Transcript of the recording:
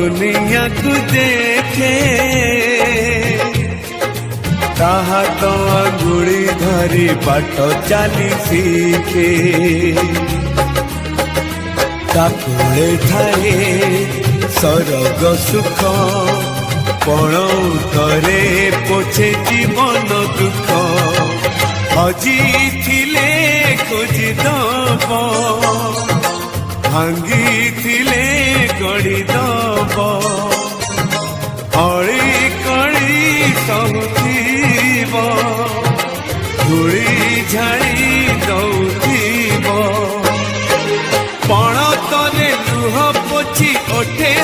दुनिया को देखे ताहा तो अंगुड़ी धरी बाट चाली शिखे ताकुले थाए सरग सुख पण करे पोछे जीवन दुख हजी थिले खोजी दब भांगी थिले गड़ी दब अड़ी कड़ी सहुथीब धूली झाड़ी दौथीब पण तले लुह पोछी ओठे